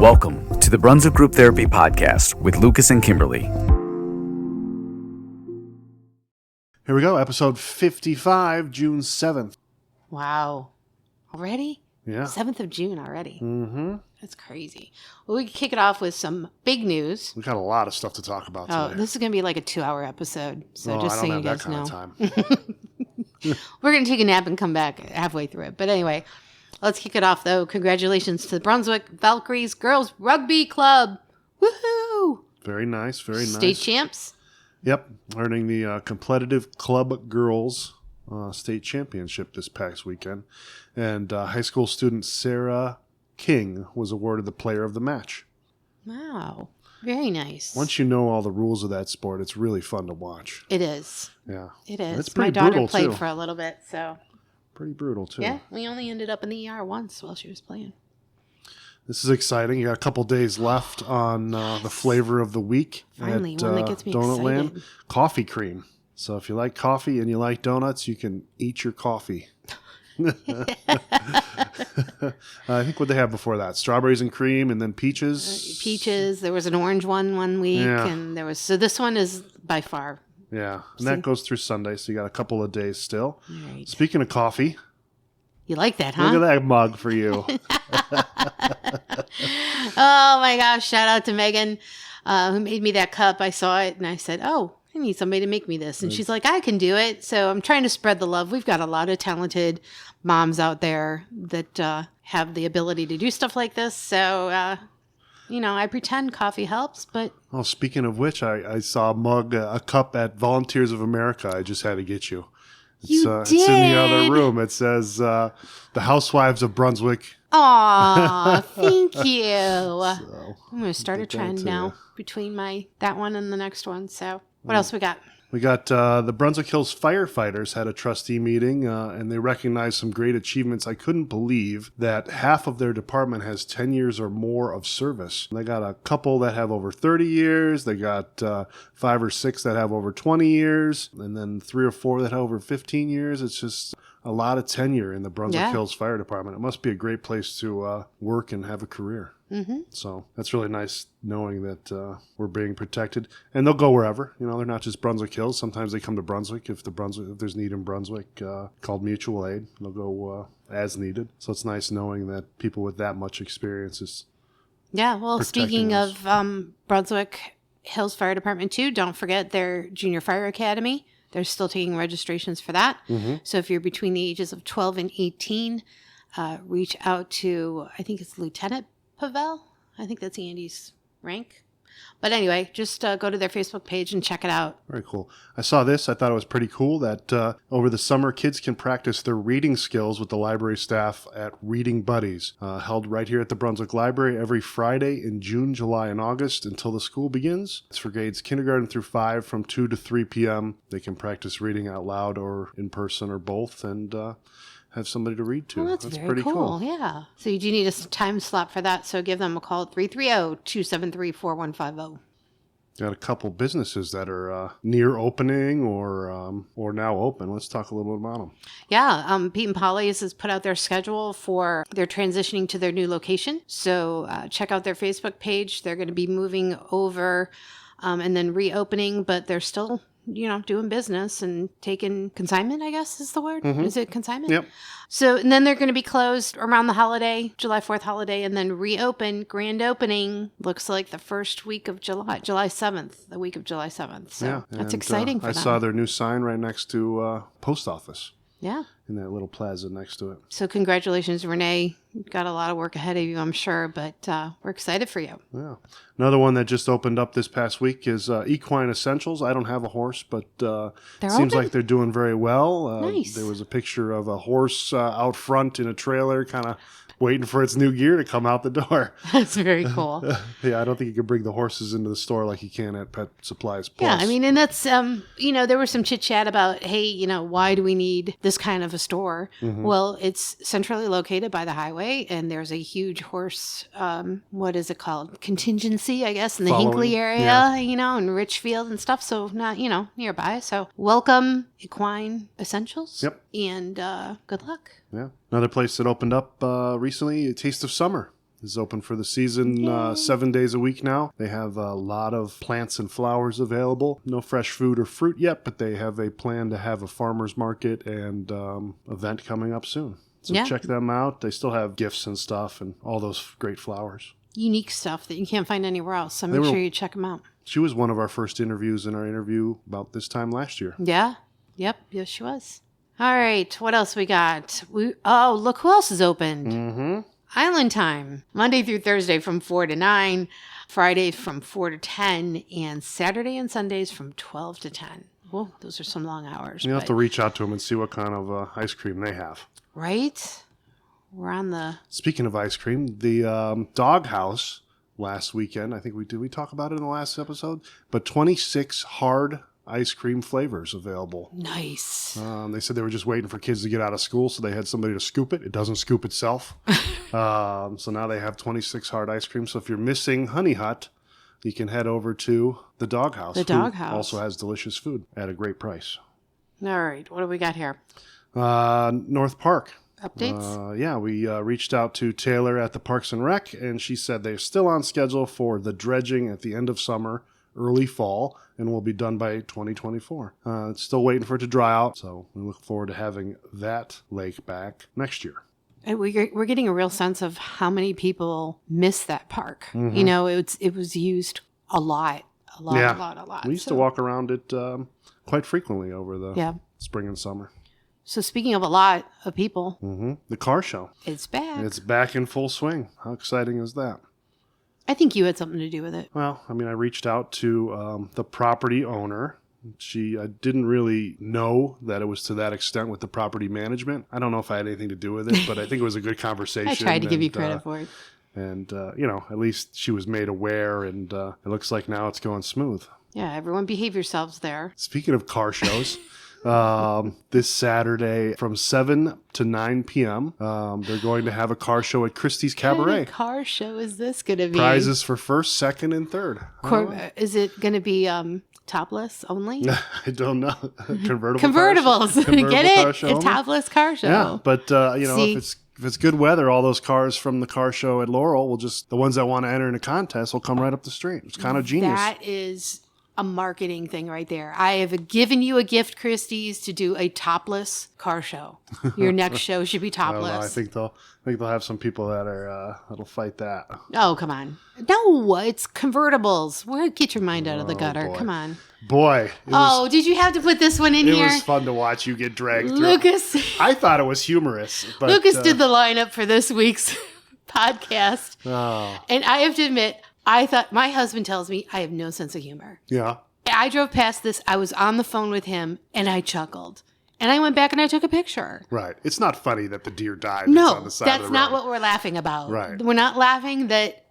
Welcome to the Brunswick Group Therapy Podcast with Lucas and Kimberlee. Here we go, episode 55, June 7th. Wow. Already? Yeah. 7th of June already. Mm-hmm. That's crazy. Well, we can kick it off with some big news. We got a lot of stuff to talk about today. Oh, this is going to be like a 2-hour episode. So just so you guys know. Kind of time. We're going to take a nap and come back halfway through it. But anyway, let's kick it off, though. Congratulations to the Brunswick Valkyries Girls Rugby Club. Woohoo! Very nice, very nice. State champs. Yep, earning the competitive club girls state championship this past weekend. And high school student Sarah King was awarded the player of the match. Wow. Very nice. Once you know all the rules of that sport, it's really fun to watch. It is. Yeah. It is. It's pretty My daughter brutal, played too. for a little bit, so. Pretty brutal, too. Yeah, we only ended up in the ER once while she was playing. This is exciting. You got a couple days left on the flavor of the week. Finally, at, one that gets me Donutland. excited. Coffee cream. So if you like coffee and you like donuts, you can eat your coffee. I think what they have before that, strawberries and cream, and then peaches. Peaches. There was an orange one week, Yeah. and there was this one is by far. Yeah, and that goes through Sunday, so you got a couple of days still. All right. Speaking of coffee, You like that, huh? look at that mug for you. Oh my gosh! Shout out to Megan, who made me that cup. I saw it and I said, "Oh, I need somebody to make me this." And she's like, "I can do it." So I'm trying to spread the love. We've got a lot of talented moms out there that have the ability to do stuff like this. So, I pretend coffee helps, but Oh, speaking of which, I saw a cup at Volunteers of America. I just had to get you. It's in the other room. It says, the Housewives of Brunswick. aw, thank you. So, I'm going to start a get that trend to now you. between that one and the next one. So, what else we got? We got the Brunswick Hills firefighters had a trustee meeting, and they recognized some great achievements. I couldn't believe that half of their department has 10 years or more of service. They got a couple that have over 30 years. They got 5 or 6 that have over 20 years, and then 3 or 4 that have over 15 years. It's just a lot of tenure in the Brunswick Hills Fire Department. It must be a great place to work and have a career. Mm-hmm. So that's really nice knowing that we're being protected, and they'll go wherever. They're not just Brunswick Hills. Sometimes they come to Brunswick if there's need in Brunswick, called mutual aid. They'll go as needed. So it's nice knowing that people with that much experience is. Yeah, well, protecting speaking us. of Brunswick Hills Fire Department too, don't forget their Junior Fire Academy. They're still taking registrations for that. Mm-hmm. So if you're between the ages of 12 and 18, reach out to, I think it's Lieutenant Pavel. I think that's Andy's rank. But anyway, just go to their Facebook page and check it out. Very cool. I saw this. I thought it was pretty cool that over the summer, kids can practice their reading skills with the library staff at Reading Buddies, held right here at the Brunswick Library every Friday in June, July, and August until the school begins. It's for grades kindergarten through 5 from 2 to 3 p.m. They can practice reading out loud or in person or both, and have somebody to read to. Well, that's very pretty cool. Yeah. So you do need a time slot for that. So give them a call at 330-273-4150. Got a couple businesses that are near opening or now open. Let's talk a little bit about them. Yeah, Pete and Polly's has put out their schedule for their transitioning to their new location. So check out their Facebook page. They're going to be moving over and then reopening, but they're still, doing business and taking consignment, I guess is the word. Mm-hmm. Is it consignment? Yep. So, and then they're going to be closed around the holiday, July 4th holiday, and then reopen, grand opening, looks like the first week of July 7th, the week of July 7th. So Yeah, that's and, exciting for I them. saw their new sign right next to post office Yeah. in that little plaza next to it. So congratulations, Renee. You've got a lot of work ahead of you, I'm sure, but we're excited for you. Yeah. Another one that just opened up this past week is Equine Essentials. I don't have a horse, but seems open? like they're doing very well. Nice. There was a picture of a horse out front in a trailer, kind of waiting for its new gear to come out the door. That's very cool. Yeah, I don't think you can bring the horses into the store like you can at Pet Supplies Plus. Yeah, I mean, and that's, there was some chit chat about, hey, why do we need this kind of a store? Mm-hmm. Well, it's centrally located by the highway, and there's a huge horse, what is it called? Contingency, I guess, in the Following, Hinckley area, yeah. and Richfield and stuff. So not, nearby. So welcome, Equine Essentials. Yep. And good luck. Yeah. Another place that opened up recently, Taste of Summer. is open for the season 7 days a week now. They have a lot of plants and flowers available. No fresh food or fruit yet, but they have a plan to have a farmer's market and event coming up soon. So check them out. They still have gifts and stuff and all those great flowers. Unique stuff that you can't find anywhere else. So make sure you check them out. She was one of our first interviews in our interview about this time last year. Yeah. Yep. Yes, she was. All right. What else we got? Look who else is open. Mm-hmm. Island time. Monday through Thursday from 4 to 9. Friday from 4 to 10. And Saturday and Sundays from 12 to 10. Well, those are some long hours. You have to reach out to them and see what kind of ice cream they have. Right? We're on the... Speaking of ice cream, the Doghouse last weekend, I think we talk about it in the last episode? But 26 hard ice cream flavors available. Nice. They said they were just waiting for kids to get out of school, so they had somebody to scoop it. It doesn't scoop itself. So now they have 26 hard ice cream. So if you're missing Honey Hut, you can head over to the Doghouse. The Doghouse also has delicious food at a great price. All right. What do we got here? North Park. Updates? We reached out to Taylor at the Parks and Rec, and she said they're still on schedule for the dredging at the end of summer, early fall, and will be done by 2024. It's still waiting for it to dry out, so we look forward to having that lake back next year. And we're getting a real sense of how many people miss that park. Mm-hmm. You know, it was used a lot. A lot. We used to walk around it quite frequently over the spring and summer. So speaking of a lot of people, the car show. It's back. It's back in full swing. How exciting is that? I think you had something to do with it. Well, I mean, I reached out to the property owner. I didn't really know that it was to that extent with the property management. I don't know if I had anything to do with it, but I think it was a good conversation. I tried to give you credit for it. And, at least she was made aware, and it looks like now it's going smooth. Yeah, everyone behave yourselves there. Speaking of car shows... this Saturday from 7 to 9 p.m. They're going to have a car show at Christies Cabaret. What kind of car show is this going to be? Prizes for first, second, and third. Is it going to be topless only? I don't know. Convertibles. Get it? A topless car show. Yeah, but if it's good weather, all those cars from the car show at Laurel the ones that want to enter in a contest will come right up the street. It's kind of genius. That is a marketing thing right there. I have given you a gift, Christies, to do a topless car show. Your next show should be topless. I think they'll have some people that'll fight that. Oh, come on. No, it's convertibles. Get your mind out of the gutter. Boy. Come on. Boy. Did you have to put this one in here? It was fun to watch you get dragged through. Lucas. I thought it was humorous. But, Lucas did the lineup for this week's podcast. Oh. And I have to admit, I thought, my husband tells me I have no sense of humor. Yeah. I drove past this. I was on the phone with him and I chuckled. And I went back and I took a picture. Right. It's not funny that the deer died. No, on the side that's of the not road. what we're laughing about. Right. We're not laughing that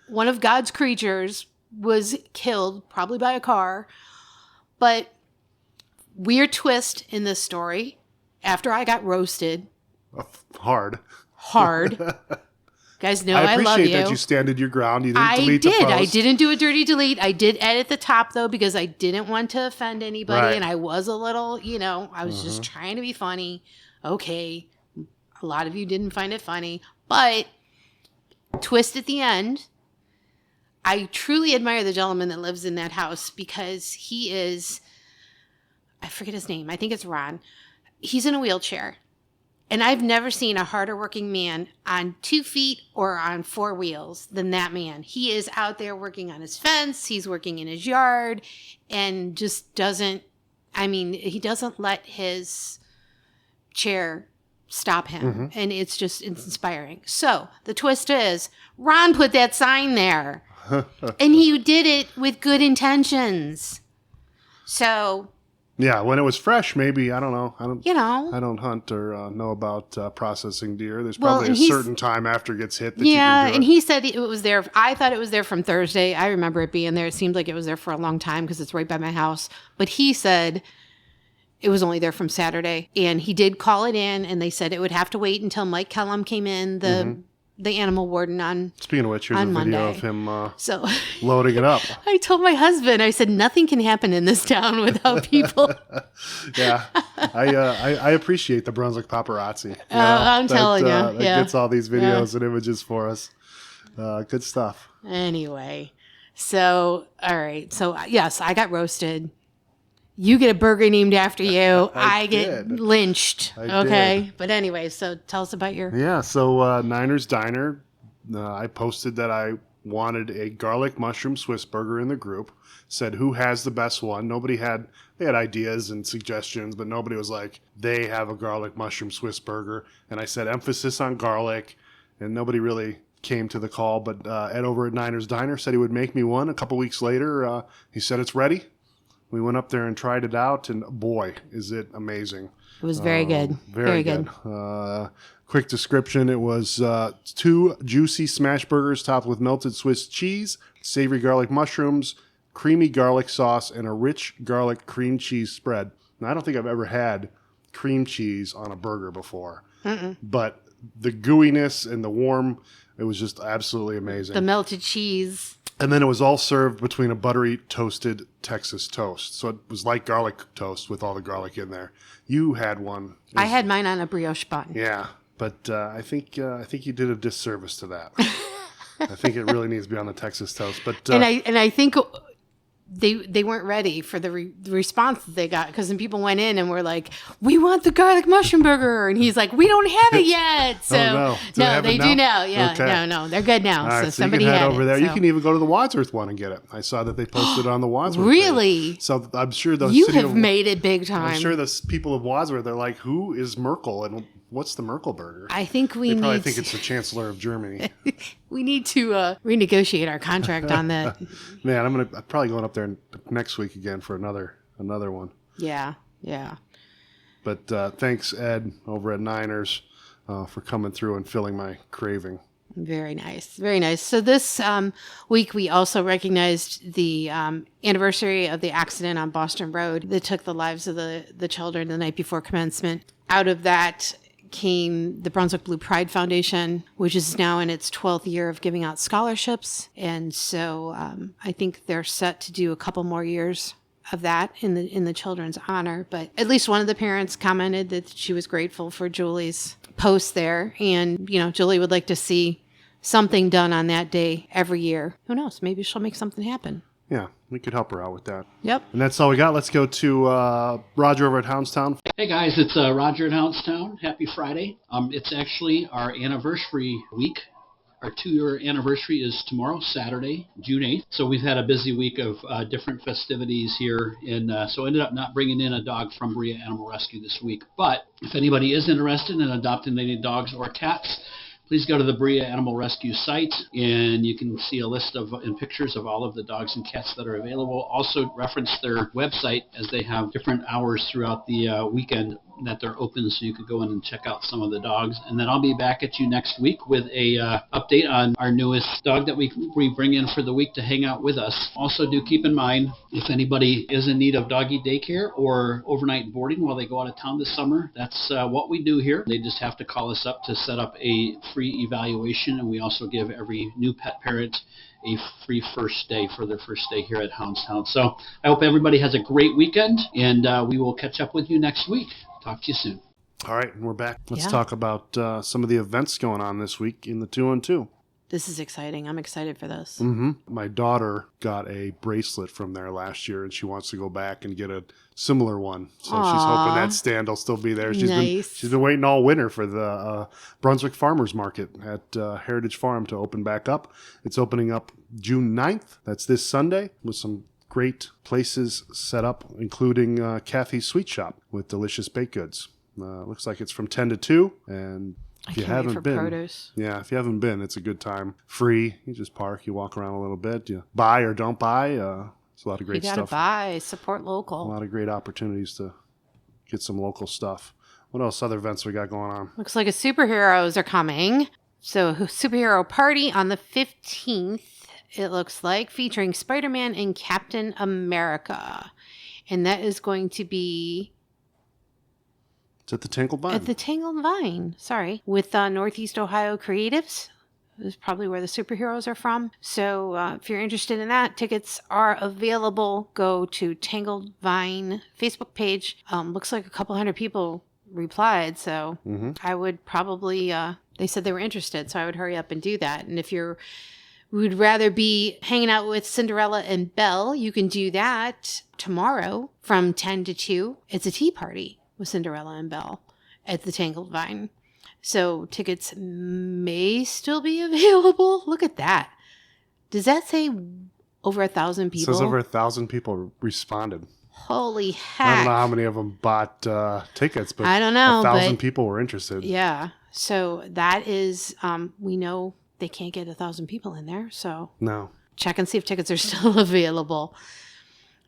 one of God's creatures was killed, probably by a car. But weird twist in this story. After I got roasted. Hard. Guys know I love you. I appreciate that you standed your ground. You didn't delete the post. I didn't do a dirty delete. I did edit the top, though, because I didn't want to offend anybody. Right. And I was a little, I was just trying to be funny. Okay. A lot of you didn't find it funny. But twist at the end. I truly admire the gentleman that lives in that house because he is, I forget his name. I think it's Ron. He's in a wheelchair. And I've never seen a harder working man on 2 feet or on 4 wheels than that man. He is out there working on his fence. He's working in his yard and just he doesn't let his chair stop him. And it's inspiring. So the twist is Ron put that sign there and he did it with good intentions. So... Yeah, when it was fresh, maybe, I don't know. I don't hunt or know about processing deer. There's probably a certain time after it gets hit that you can do it. And he said it was there. I thought it was there from Thursday. I remember it being there. It seemed like it was there for a long time because it's right by my house. But he said it was only there from Saturday. And he did call it in, and they said it would have to wait until Mike Kellum came in, the animal warden on Speaking of which, here's a video Monday. of him so loading it up. I told my husband, I said, nothing can happen in this town without people. Yeah. I appreciate the Brunswick paparazzi. I'm telling you. That gets all these videos and images for us. Good stuff. Anyway, so, all right. So, yes, I got roasted. You get a burger named after you. I get lynched. Okay. Did. But anyway, so tell us about your... Yeah, so Niners Diner, I posted that I wanted a garlic mushroom Swiss burger in the group. Said who has the best one. They had ideas and suggestions, but nobody was like, they have a garlic mushroom Swiss burger. And I said emphasis on garlic, and nobody really came to the call. But Ed over at Niners Diner said he would make me one. A couple weeks later, he said it's ready. We went up there and tried it out, and boy, is it amazing. It was very good. Very good. Quick description, it was 2 juicy smash burgers topped with melted Swiss cheese, savory garlic mushrooms, creamy garlic sauce, and a rich garlic cream cheese spread. Now, I don't think I've ever had cream cheese on a burger before, but the gooiness and the warm, it was just absolutely amazing. The melted cheese. And then it was all served between a buttery toasted Texas toast. So it was like garlic toast with all the garlic in there. You had one. I had mine on a brioche bun. Yeah, but I think you did a disservice to that. I think it really needs to be on the Texas toast. But and I think they weren't ready for the response that they got, because then people went in and were like, "We want the garlic mushroom burger," and he's like, "We don't have it yet." So no, they do now. Yeah, okay. No, they're good now. All right, so somebody you can head had over it, there. so. You can even go to the Wadsworth one and get it. I saw that they posted on the Wadsworth. Really? Page. So I'm sure the you city have made it big time. I'm sure the people of Wadsworth, they're like, "Who is Merkel and what's the Merkel burger?" I think they probably think it's the Chancellor of Germany. We need to renegotiate our contract on that. Man, I'm probably going up there next week again for another one. Yeah. But thanks, Ed, over at Niners, for coming through and filling my craving. Very nice. Very nice. So this week, we also recognized the anniversary of the accident on Boston Road that took the lives of the children the night before commencement. Out of that came the Brunswick Blue Pride Foundation, which is now in its 12th year of giving out scholarships. And so I think they're set to do a couple more years of that in the children's honor. But at least one of the parents commented that she was grateful for Julie's post there. And, Julie would like to see something done on that day every year. Who knows? Maybe she'll make something happen. Yeah, we could help her out with that. Yep. And that's all we got. Let's go to Roger over at Houndstown. Hey guys, it's Roger at Houndstown. Happy Friday. It's actually our anniversary week. Our 2-year anniversary is tomorrow, Saturday, June 8th. So we've had a busy week of different festivities here. And so ended up not bringing in a dog from Bria Animal Rescue this week. But if anybody is interested in adopting any dogs or cats, please go to the Bria Animal Rescue site, and you can see a list and pictures of all of the dogs and cats that are available. Also reference their website, as they have different hours throughout the weekend that they're open, so you could go in and check out some of the dogs. And then I'll be back at you next week with a update on our newest dog that we bring in for the week to hang out with us. Also, do keep in mind, if anybody is in need of doggy daycare or overnight boarding while they go out of town this summer, that's what we do here. They just have to call us up to set up a free evaluation, and we also give every new pet parent a free first day for their first day here at Houndstown. So I hope everybody has a great weekend, and we will catch up with you next week. Talk to you soon. All right, we're back. Let's talk about some of the events going on this week in the 2-on-2. This is exciting. I'm excited for this. Mm-hmm. My daughter got a bracelet from there last year, and she wants to go back and get a similar one. So she's hoping that stand will still be there. She's been waiting all winter for the Brunswick Farmers Market at Heritage Farm to open back up. It's opening up June 9th. That's this Sunday, with some great places set up, including Kathy's Sweet Shop with delicious baked goods. Looks like it's from 10 to 2, and if you haven't been, produce. Yeah, if you haven't been, it's a good time. Free. You just park, you walk around a little bit, you buy or don't buy. It's a lot of great stuff. You gotta buy, support local. A lot of great opportunities to get some local stuff. What else other events we got going on? Looks like superheroes are coming. So superhero party on the 15th. It looks like, featuring Spider-Man and Captain America. And that is going to be... It's at the Tangled Vine. At the Tangled Vine, sorry. With Northeast Ohio Creatives. This is probably where the superheroes are from. So if you're interested in that, tickets are available. Go to Tangled Vine Facebook page. Looks like a couple hundred people replied. So I would probably they said they were interested, so I would hurry up and do that. And if you're would rather be hanging out with Cinderella and Belle, you can do that tomorrow from 10 to 2. It's a tea party with Cinderella and Belle at the Tangled Vine. So tickets may still be available. Look at that. Does that say over 1,000 people? It says over 1,000 people responded. Holy heck. I don't know how many of them bought tickets, but I don't know, 1,000 people were interested. Yeah. So that is, we know they can't get 1,000 people in there. So No. check and see if tickets are still available.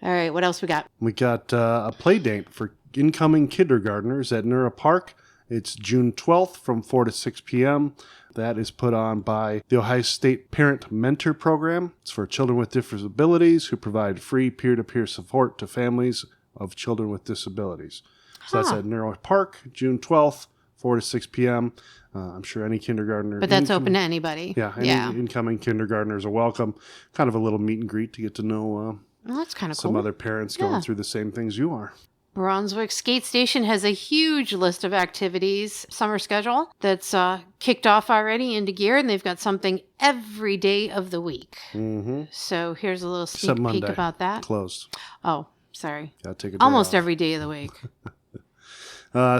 All right. What else we got? We got a play date for incoming kindergartners at Nura Park. It's June 12th from 4 to 6 p.m. That is put on by the Ohio State Parent Mentor Program. It's for children with disabilities who provide free peer-to-peer support to families of children with disabilities. So that's at Nura Park, June 12th, 4 to 6 p.m. I'm sure any kindergartner. But that's open to anybody. Yeah, any incoming kindergartners are welcome. Kind of a little meet and greet to get to know Well, that's kind of cool. some other parents going through the same things you are. Brunswick Skate Station has a huge list of activities, summer schedule, that's kicked off already into gear, and they've got something every day of the week. Mm-hmm. So here's a little sneak Except peek Monday. about that. Closed. Oh, sorry. Gotta take a day Almost off. every day of the week.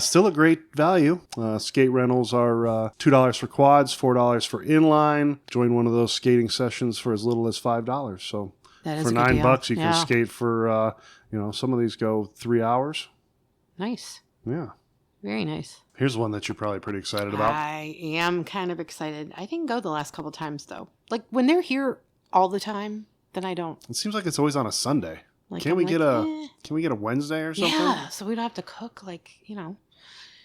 Still a great value. Skate rentals are $2 for quads, $4 for inline. Join one of those skating sessions for as little as $5. So That is for a good deal. $9, you can Yeah. skate for, some of these go 3 hours. Nice. Yeah. Very nice. Here's one that you're probably pretty excited about. I am kind of excited. I didn't go the last couple times, though. Like, when they're here all the time, then I don't. It seems like it's always on a Sunday. Like, Can I'm we like, get a Wednesday or something? Yeah, so we don't have to cook,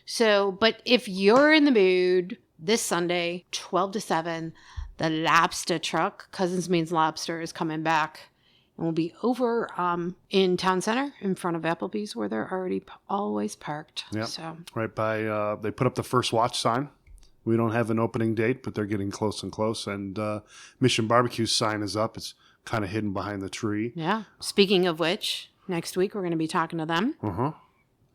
So, but if you're in the mood, this Sunday, 12 to 7, the lobster truck, Cousins Means Lobster, is coming back. And we'll be over in Town Center in front of Applebee's where they're already always parked. Yep. So, Right by, they put up the first watch sign. We don't have an opening date, but they're getting close and close. And Mission Barbecue's sign is up. It's kind of hidden behind the tree. yeah. Speaking of which, next week we're going to be talking to them. Uh-huh.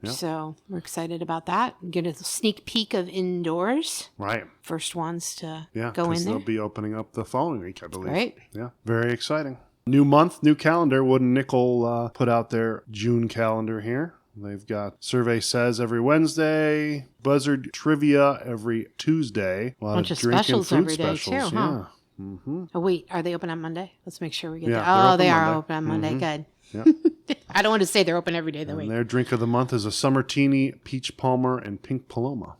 Yep. So we're excited about that. Get a sneak peek of indoors. Right. First ones to Yeah, go in because there. they'll be opening up the following week, I believe. Right. Yeah, very exciting. New month, new calendar. Wooden Nickel put out their June calendar here. They've got Survey Says every Wednesday, Buzzard Trivia every Tuesday. A lot Bunch of drink and specials food every day, specials, too, huh? Yeah. Mm-hmm. Oh, wait. Are they open on Monday? Let's make sure we get Yeah, there. they're Oh, open they are Monday. open on Monday. Mhm. Good. Yep. I don't want to say they're open every day of the And week. their drink of the month is a Summer Teeny, Peach Palmer, and Pink Paloma.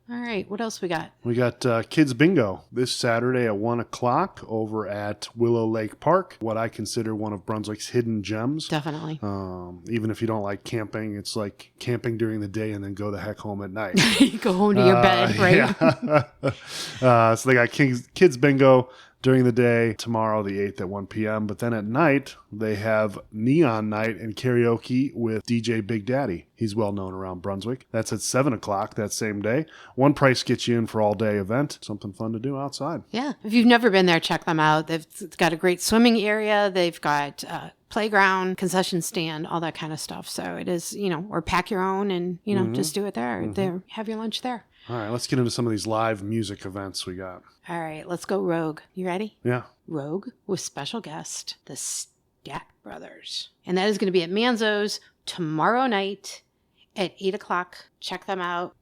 All right. What else we got? We got Kids Bingo this Saturday at 1 o'clock over at Willow Lake Park, what I consider one of Brunswick's hidden gems. Definitely. Even if you don't like camping, it's like camping during the day and then go the heck home at night. Go home to your bed, right? Yeah. So they got Kids Bingo during the day tomorrow, the 8th at 1 p.m. But then at night, they have Neon Night and karaoke with DJ Big Daddy. He's well known around Brunswick. That's at 7 o'clock that same day. One price gets you in for all day event. Something fun to do outside. Yeah. If you've never been there, check them out. They've got a great swimming area. They've got playground, concession stand, all that kind of stuff. So it is, or pack your own and, just do it there. There, have your lunch there. All right, let's get into some of these live music events we got. All right, let's go Rogue. You ready? Yeah. Rogue with special guest, the Stat Brothers. And that is going to be at Manzos tomorrow night at 8 o'clock. Check them out.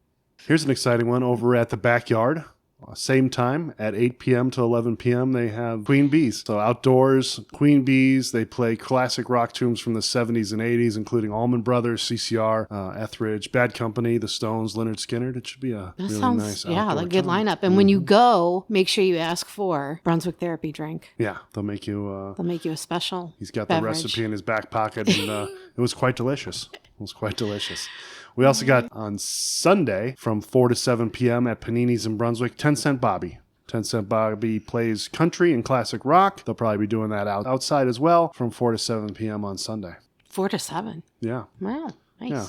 Here's an exciting one over at the Backyard. Same time at 8 p.m. to 11 p.m. they have Queen Bees. So outdoors, Queen Bees. They play classic rock tunes from the 70s and 80s, including Allman Brothers, CCR, Etheridge, Bad Company, The Stones, Leonard Skinner. It should be a That really sounds, nice yeah, outdoor like a good time. lineup. And when you go, make sure you ask for Brunswick Therapy drink. Yeah, they'll make you... They'll make you a special he's got beverage. the recipe in his back pocket, and it was quite delicious. It was quite delicious. We also got on Sunday from 4 to 7 p.m. at Paninis in Brunswick, 10 Cent Bobby. 10 Cent Bobby plays country and classic rock. They'll probably be doing that outside as well from 4 to 7 p.m. on Sunday. 4 to 7. Yeah. Wow, nice. Yeah.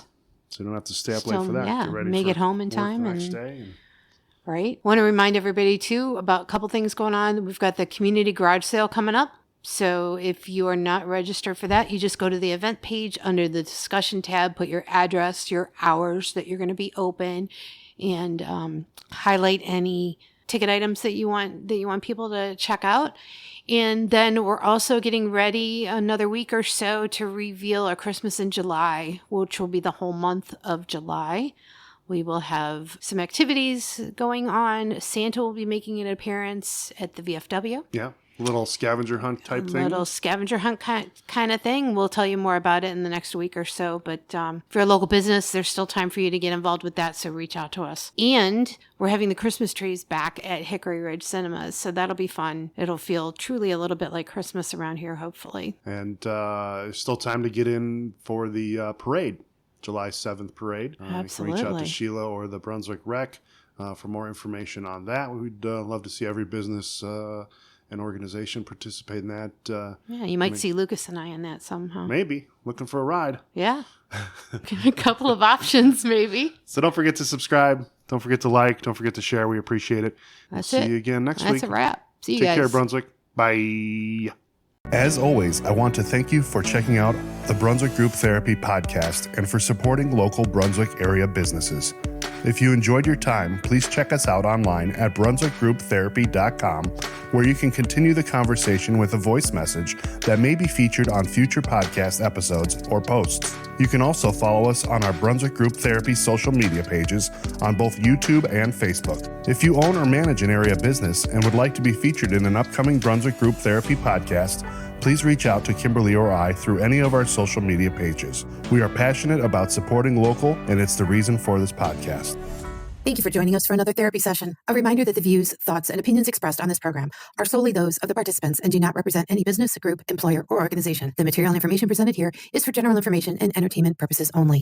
So you don't have to stay up late Still, for that. yeah, Get ready make for it home in work time the next and- day. Right. Want to remind everybody, too, about a couple things going on. We've got the community garage sale coming up. So if you are not registered for that, you just go to the event page under the discussion tab, put your address, your hours that you're going to be open, and highlight any ticket items that you want people to check out. And then we're also getting ready another week or so to reveal our Christmas in July, which will be the whole month of July. We will have some activities going on. Santa will be making an appearance at the VFW. Yeah. Little scavenger hunt type thing. Little scavenger hunt kind of thing. We'll tell you more about it in the next week or so. But if you're a local business, there's still time for you to get involved with that. So reach out to us. And we're having the Christmas trees back at Hickory Ridge Cinemas. So that'll be fun. It'll feel truly a little bit like Christmas around here, hopefully. And there's still time to get in for the parade, July 7th parade. Absolutely. You can reach out to Sheila or the Brunswick Rec for more information on that. We'd love to see every business an organization participate in that. Yeah, you might see Lucas and I in that somehow. Maybe. Looking for a ride. Yeah. A couple of options, maybe. So don't forget to subscribe. Don't forget to like. Don't forget to share. We appreciate it. That's we'll it. See you again next week. That's a wrap. See you Take guys. care, Brunswick. Bye. As always, I want to thank you for checking out the Brunswick Group Therapy podcast and for supporting local Brunswick area businesses. If you enjoyed your time, please check us out online at brunswickgrouptherapy.com, where you can continue the conversation with a voice message that may be featured on future podcast episodes or posts. You can also follow us on our Brunswick Group Therapy social media pages on both YouTube and Facebook. If you own or manage an area business and would like to be featured in an upcoming Brunswick Group Therapy podcast, please reach out to Kimberlee or I through any of our social media pages. We are passionate about supporting local, and it's the reason for this podcast. Thank you for joining us for another therapy session. A reminder that the views, thoughts, and opinions expressed on this program are solely those of the participants and do not represent any business, group, employer, or organization. The material and information presented here is for general information and entertainment purposes only.